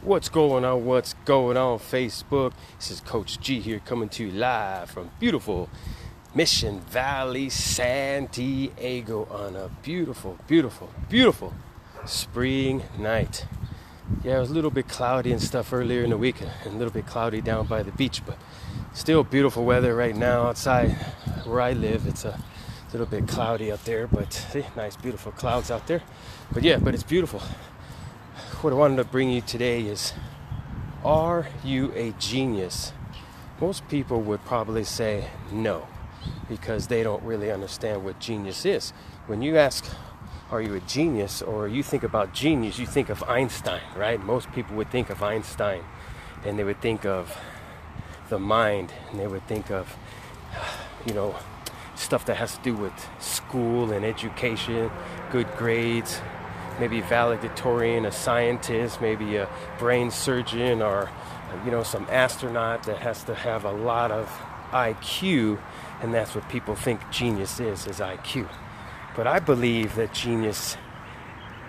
What's going on? What's going on, Facebook? This is Coach G here coming to you live from beautiful Mission Valley, San Diego on a beautiful, beautiful, beautiful spring night. Yeah, it was a little bit cloudy and stuff earlier in the week, and a little bit cloudy down by the beach, but still beautiful weather right now outside where I live. It's a little bit cloudy out there, but see, nice, beautiful clouds out there. But it's beautiful. What I wanted to bring you today is, are you a genius? Most people would probably say no, because they don't really understand what genius is. When you ask, are you a genius, or you think about genius, you think of Einstein, right? Most people would think of Einstein, and they would think of the mind, and they would think of, stuff that has to do with school and education, good grades, maybe valedictorian, a scientist, maybe a brain surgeon, or some astronaut that has to have a lot of IQ, and that's what people think genius is IQ. But I believe that genius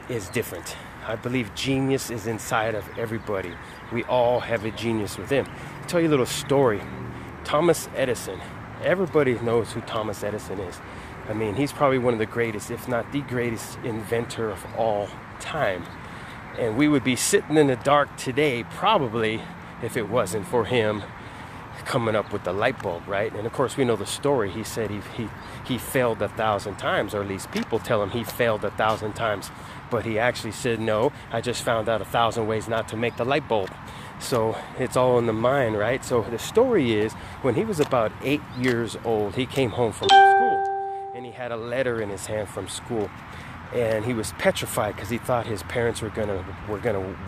is different. I believe genius is inside of everybody. We all have a genius within. I'll tell you a little story. Thomas Edison. Everybody knows who Thomas Edison is. I mean, he's probably one of the greatest, if not the greatest inventor of all time. And we would be sitting in the dark today, probably, if it wasn't for him coming up with the light bulb, right? And of course, we know the story. He said he failed 1,000 times, or at least people tell him he failed 1,000 times. But he actually said, no, I just found out 1,000 ways not to make the light bulb. So it's all in the mind, right? So the story is, when he was about 8 years old, he came home from school. And he had a letter in his hand from school, and he was petrified because he thought his parents were gonna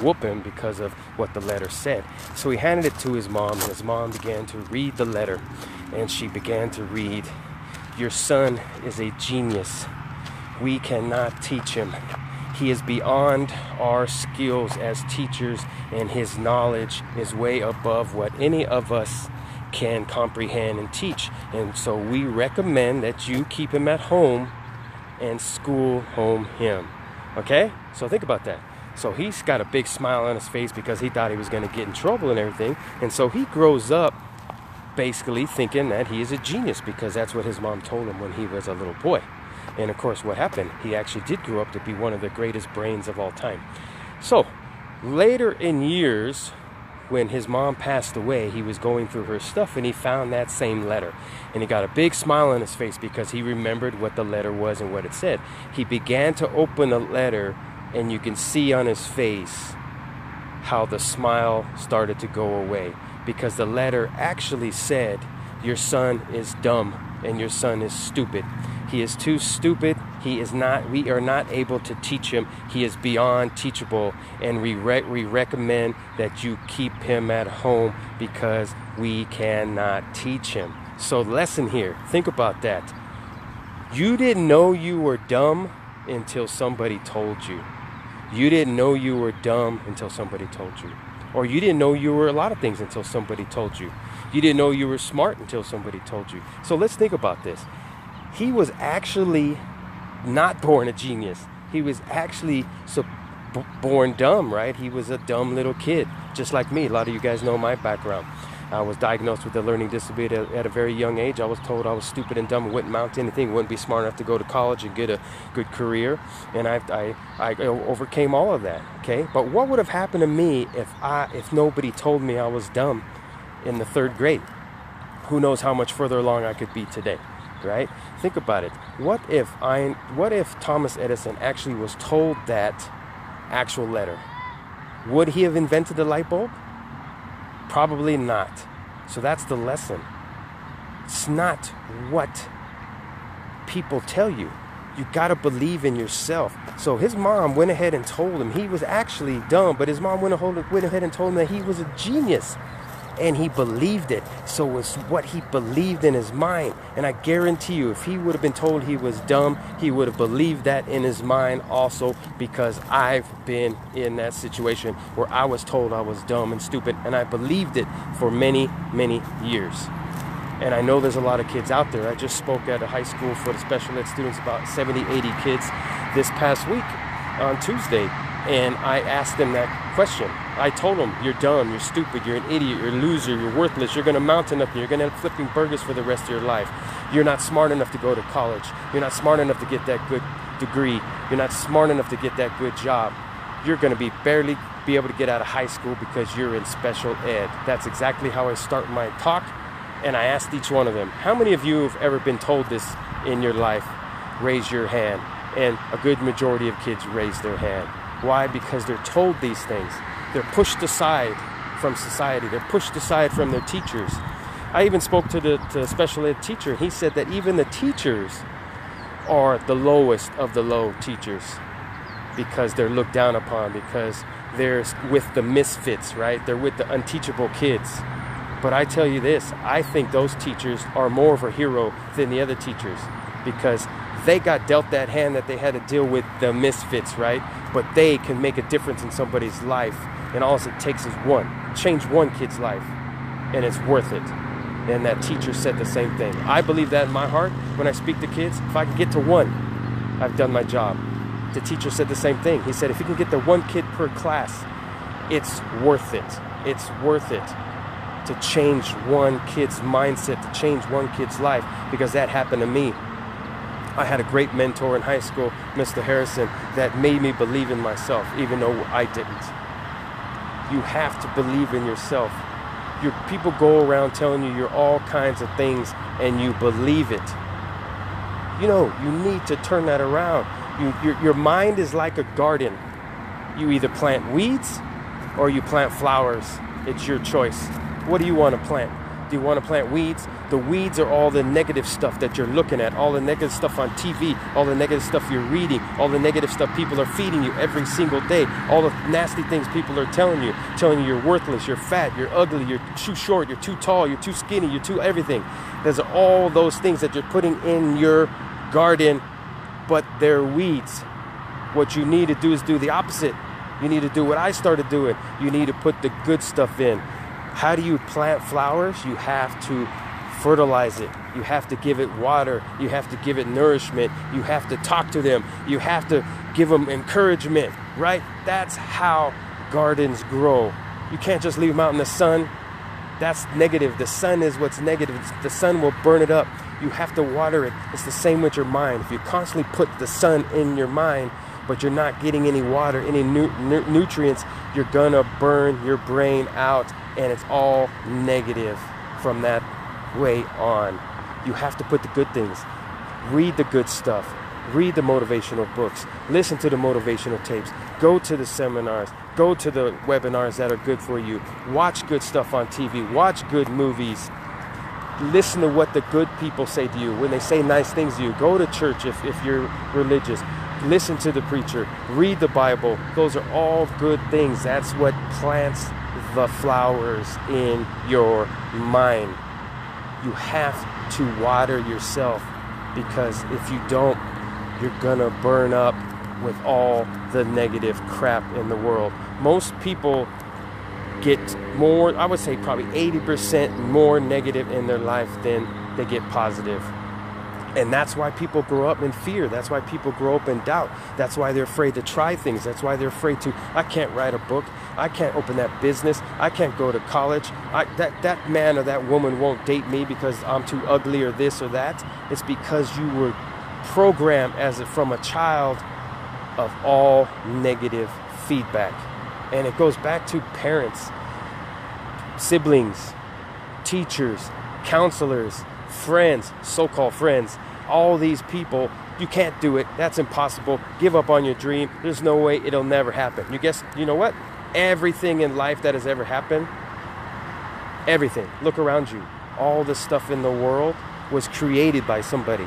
whoop him because of what the letter said. So he handed it to his mom, and his mom began to read the letter, and she began to read, "Your son is a genius. We cannot teach him. He is beyond our skills as teachers, and his knowledge is way above what any of us can comprehend and teach. And so we recommend that you keep him at home and school home him." Okay? So think about that. So he's got a big smile on his face because he thought he was going to get in trouble and everything. And so he grows up basically thinking that he is a genius, because that's what his mom told him when he was a little boy. And of course, what happened? He actually did grow up to be one of the greatest brains of all time. So later in years, when his mom passed away, he was going through her stuff, and he found that same letter. And he got a big smile on his face because he remembered what the letter was and what it said. He began to open the letter, and you can see on his face how the smile started to go away, because the letter actually said, "Your son is dumb, and your son is stupid. He is too stupid. We are not able to teach him. He is beyond teachable, and we recommend that you keep him at home because we cannot teach him." So lesson here, think about that. You didn't know you were dumb until somebody told you. You didn't know you were dumb until somebody told you. Or you didn't know you were a lot of things until somebody told you. You didn't know you were smart until somebody told you. So let's think about this. He was actually not born a genius. He was actually born dumb, right? He was a dumb little kid, just like me. A lot of you guys know my background. I was diagnosed with a learning disability at a very young age. I was told I was stupid and dumb and wouldn't amount to anything, wouldn't be smart enough to go to college and get a good career. And I overcame all of that, okay? But what would have happened to me if nobody told me I was dumb in the 3rd grade? Who knows how much further along I could be today, right? Think about it. What if Thomas Edison actually was told that actual letter? Would he have invented the light bulb? Probably not. So that's the lesson. It's not what people tell you. You got to believe in yourself. So his mom went ahead and told him he was actually dumb, but his mom went ahead and told him that he was a genius. And he believed it. So it's what he believed in his mind. And I guarantee you, if he would have been told he was dumb, he would have believed that in his mind also, because I've been in that situation where I was told I was dumb and stupid, and I believed it for many, many years. And I know there's a lot of kids out there. I just spoke at a high school for the special ed students, about 70, 80 kids this past week on Tuesday. And I asked them that question. I told them, you're dumb, you're stupid, you're an idiot, you're a loser, you're worthless, you're going to mountain up, you're going to end up flipping burgers for the rest of your life. You're not smart enough to go to college. You're not smart enough to get that good degree. You're not smart enough to get that good job. You're going to barely be able to get out of high school because you're in special ed. That's exactly how I start my talk. And I asked each one of them, how many of you have ever been told this in your life? Raise your hand. And a good majority of kids raise their hand. Why? Because they're told these things. They're pushed aside from society. They're pushed aside from their teachers. I even spoke to the special ed teacher. He said that even the teachers are the lowest of the low teachers because they're looked down upon, because they're with the misfits, right? They're with the unteachable kids. But I tell you this, I think those teachers are more of a hero than the other teachers because they got dealt that hand that they had to deal with the misfits, right? But they can make a difference in somebody's life. And all it takes is change one kid's life, and it's worth it. And that teacher said the same thing. I believe that in my heart when I speak to kids. If I can get to one, I've done my job. The teacher said the same thing. He said, if you can get to one kid per class, it's worth it. It's worth it to change one kid's mindset, to change one kid's life, because that happened to me. I had a great mentor in high school, Mr. Harrison, that made me believe in myself, even though I didn't. You have to believe in yourself. People go around telling you you're all kinds of things, and you believe it. You need to turn that around. Your mind is like a garden. You either plant weeds or you plant flowers. It's your choice. What do you want to plant? Do you want to plant weeds? The weeds are all the negative stuff that you're looking at, all the negative stuff on TV, all the negative stuff you're reading, all the negative stuff people are feeding you every single day, all the nasty things people are telling you you're worthless, you're fat, you're ugly, you're too short, you're too tall, you're too skinny, you're too everything. There's all those things that you're putting in your garden, but they're weeds. What you need to do is do the opposite. You need to do what I started doing. You need to put the good stuff in. How do you plant flowers? You have to fertilize it. You have to give it water. You have to give it nourishment. You have to talk to them. You have to give them encouragement, right? That's how gardens grow. You can't just leave them out in the sun. That's negative. The sun is what's negative. The sun will burn it up. You have to water it. It's the same with your mind. If you constantly put the sun in your mind, but you're not getting any water, any nutrients, you're gonna burn your brain out, and it's all negative from that way on. You have to put the good things. Read the good stuff. Read the motivational books. Listen to the motivational tapes. Go to the seminars. Go to the webinars that are good for you. Watch good stuff on TV. Watch good movies. Listen to what the good people say to you. When they say nice things to you, go to church if you're religious. Listen to the preacher. Read the Bible. Those are all good things. That's what plants the flowers in your mind. You have to water yourself, because if you don't, you're gonna burn up with all the negative crap in the world. Most people get more, I would say probably 80% more negative in their life than they get positive. And that's why people grow up in fear. That's why people grow up in doubt. That's why they're afraid to try things. That's why they're afraid to, I can't write a book. I can't open that business. I can't go to college. That man or that woman won't date me because I'm too ugly or this or that. It's because you were programmed from a child of all negative feedback. And it goes back to parents, siblings, teachers, counselors, friends, so-called friends. All these people, you can't do it. That's impossible. Give up on your dream. There's no way. It'll never happen. You know what? Everything in life that has ever happened, everything. Look around you. All the stuff in the world was created by somebody.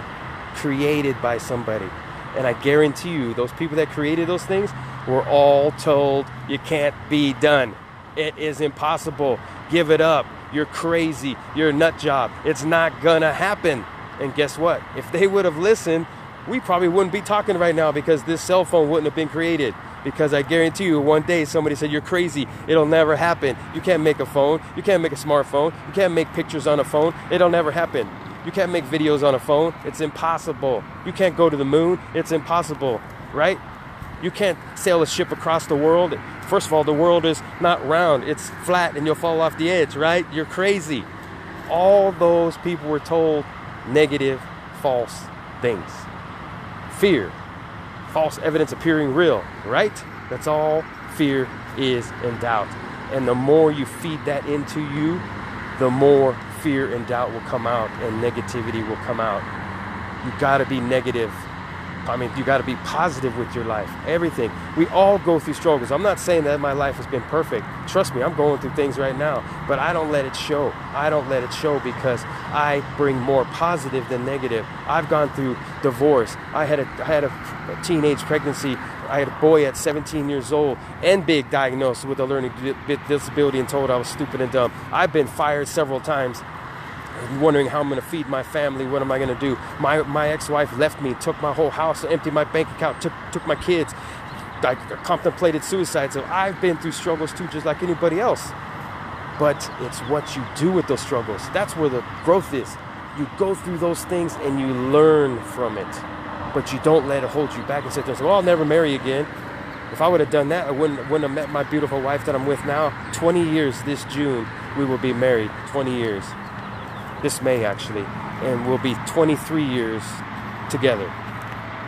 Created by somebody. And I guarantee you, those people that created those things were all told, you can't be done. It is impossible. Give it up. You're crazy. You're a nut job. It's not gonna happen. And guess what? If they would have listened, we probably wouldn't be talking right now, because this cell phone wouldn't have been created. Because I guarantee you, one day somebody said, you're crazy. It'll never happen. You can't make a phone. You can't make a smartphone. You can't make pictures on a phone. It'll never happen. You can't make videos on a phone. It's impossible. You can't go to the moon. It's impossible, right? You can't sail a ship across the world. First of all, the world is not round. It's flat and you'll fall off the edge, right? You're crazy. All those people were told negative, false things. Fear, false evidence appearing real, right? That's all fear is and doubt. And the more you feed that into you, the more fear and doubt will come out and negativity will come out. You gotta be negative. I mean, you gotta be positive with your life, everything. We all go through struggles. I'm not saying that my life has been perfect. Trust me, I'm going through things right now, but I don't let it show. I don't let it show because I bring more positive than negative. I've gone through divorce. I had a teenage pregnancy. I had a boy at 17 years old and big diagnosed with a learning disability and told I was stupid and dumb. I've been fired several times, wondering how I'm going to feed my family. What am I going to do? My ex-wife left me, took my whole house, emptied my bank account, took my kids. I contemplated suicide. So I've been through struggles too, just like anybody else. But it's what you do with those struggles. That's where the growth is. You go through those things and you learn from it. But you don't let it hold you back and sit there and say, well, I'll never marry again. If I would have done that, I wouldn't have met my beautiful wife that I'm with now. 20 years this June, we will be married. 20 years. This May, actually. And we'll be 23 years together.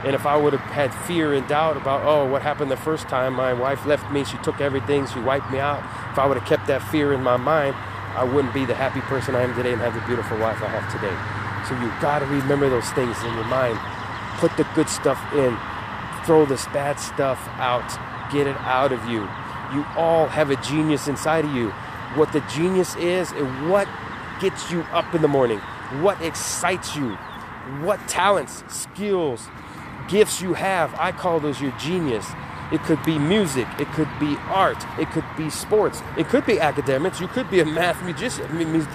And if I would have had fear and doubt about, oh, what happened the first time, my wife left me, she took everything, she wiped me out. If I would have kept that fear in my mind, I wouldn't be the happy person I am today and have the beautiful wife I have today. So you got to remember those things in your mind. Put the good stuff in. Throw this bad stuff out. Get it out of you. You all have a genius inside of you. What the genius is and what gets you up in the morning. What excites you. What talents, skills, gifts you have. I call those your genius. It could be music. It could be art. It could be sports. It could be academics. You could be a math magician.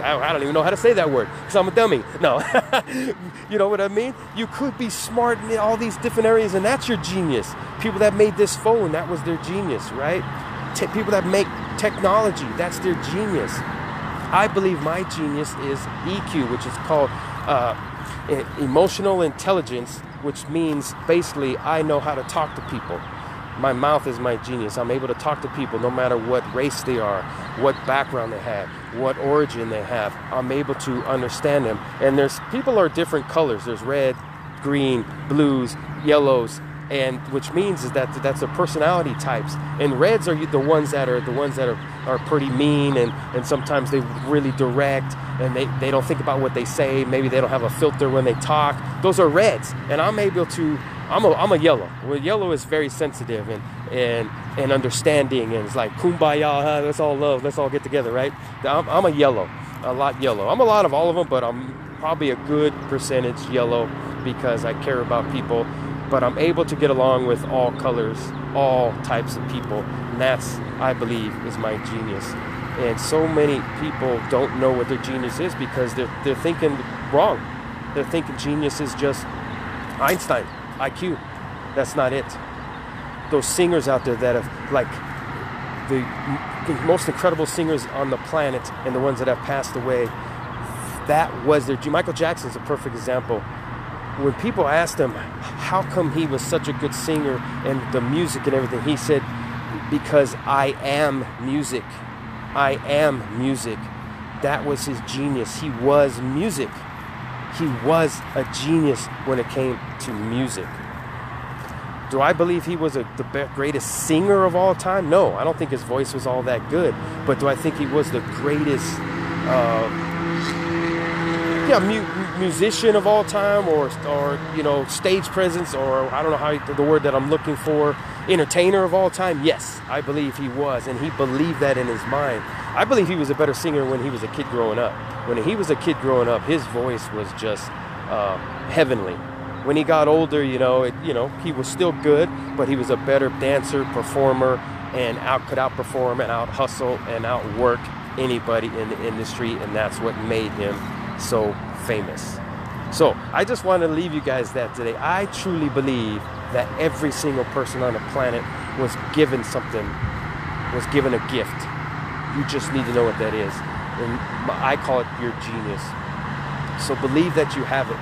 I don't even know how to say that word because I'm a dummy. No. You know what I mean? You could be smart in all these different areas, and that's your genius. People that made this phone, that was their genius, right? People that make technology, that's their genius. I believe my genius is EQ, which is called emotional intelligence, which means basically I know how to talk to people. My mouth is my genius. I'm able to talk to people no matter what race they are, what background they have, what origin they have. I'm able to understand them. And people are different colors. There's red, green, blues, yellows, and which means is that's the personality types. And reds are the ones that are pretty mean and sometimes they really direct and they don't think about what they say. Maybe they don't have a filter when they talk. Those are reds. And I'm able to I'm a yellow. Well, yellow is very sensitive and understanding, and it's like kumbaya, huh? Let's all love, let's all get together, right? I'm a yellow, a lot yellow. I'm a lot of all of them, but I'm probably a good percentage yellow because I care about people. But I'm able to get along with all colors, all types of people, and that's, I believe, is my genius. And so many people don't know what their genius is because they're thinking wrong. They're thinking genius is just Einstein. IQ. That's not it. Those singers out there that have, like, the most incredible singers on the planet and the ones that have passed away, that was their... Michael Jackson's a perfect example. When people asked him how come he was such a good singer and the music and everything, he said, because I am music. I am music. That was his genius. He was music. He was a genius when it came to music. Do I believe he was the greatest singer of all time? No, I don't think his voice was all that good. But do I think he was the greatest musician of all time, or stage presence, or I don't know how the word that I'm looking for, entertainer of all time? Yes, I believe he was, and he believed that in his mind. I believe he was a better singer when he was a kid growing up. When he was a kid growing up, his voice was just heavenly. When he got older, he was still good, but he was a better dancer, performer, and could outperform and out hustle and outwork anybody in the industry, and that's what made him so famous. So I just want to leave you guys that today. I truly believe that every single person on the planet was given something, was given a gift. You just need to know what that is. And I call it your genius. So believe that you have it.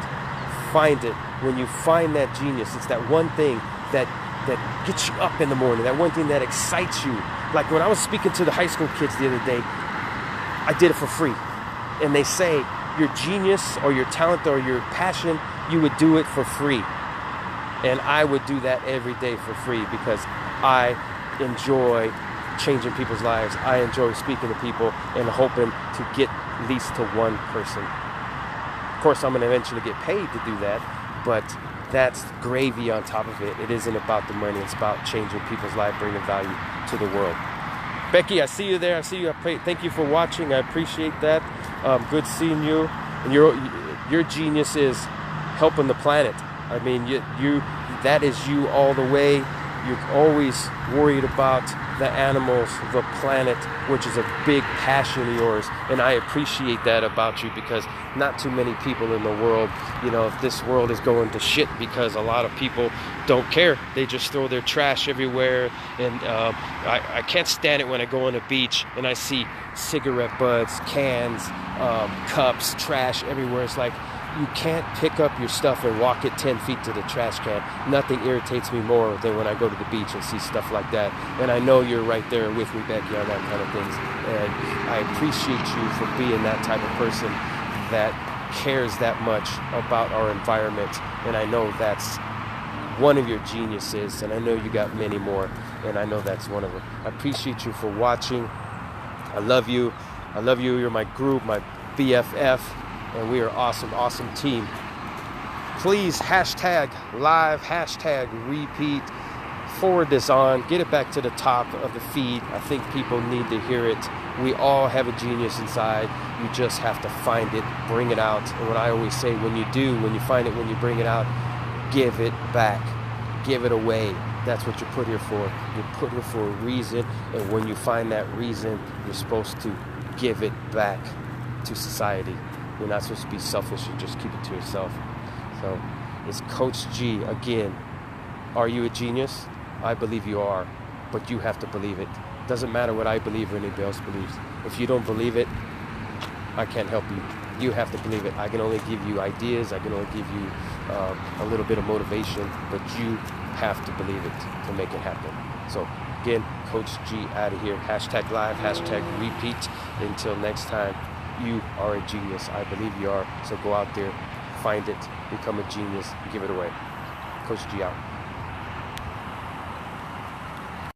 Find it. When you find that genius, it's that one thing that that gets you up in the morning, that one thing that excites you. Like when I was speaking to the high school kids the other day, I did it for free. And they say your genius or your talent or your passion, you would do it for free. And I would do that every day for free because I enjoy changing people's lives. I enjoy speaking to people and hoping to get at least to one person. Of course, I'm going to eventually get paid to do that, but that's gravy on top of it. It isn't about the money. It's about changing people's lives, bringing value to the world. Becky, I see you there. I see you. Thank you for watching. I appreciate that. Good seeing you. And your genius is helping the planet. I mean, that is you all the way. You're always worried about the animals, the planet, which is a big passion of yours. And I appreciate that about you because not too many people in the world, if this world is going to shit because a lot of people don't care. They just throw their trash everywhere. And I can't stand it when I go on a beach and I see cigarette butts, cans, cups, trash everywhere. It's like, you can't pick up your stuff and walk it 10 feet to the trash can. Nothing irritates me more than when I go to the beach and see stuff like that. And I know you're right there with me, Becky, on that kind of things. And I appreciate you for being that type of person that cares that much about our environment. And I know that's one of your geniuses, and I know you got many more, and I know that's one of them. I appreciate you for watching. I love you. I love you. You're my group, my BFF. And we are awesome team. Please hashtag live, hashtag repeat, forward this on, get it back to the top of the feed. I think people need to hear it. We all have a genius inside. You just have to find it, bring it out. And what I always say, when you find it, when you bring it out, give it back, give it away. That's what you're put here for. You're put here for a reason. And when you find that reason, you're supposed to give it back to society. You're not supposed to be selfish and just keep it to yourself. So it's Coach G again. Are you a genius? I believe you are, but you have to believe it. Doesn't matter what I believe or anybody else believes. If you don't believe it, I can't help you. You have to believe it. I can only give you ideas. I can only give you a little bit of motivation, but you have to believe it to make it happen. So again, Coach G out of here. Hashtag live, hashtag repeat. Until next time. You are a genius. I believe you are. So go out there, find it, become a genius, give it away. Coach G out.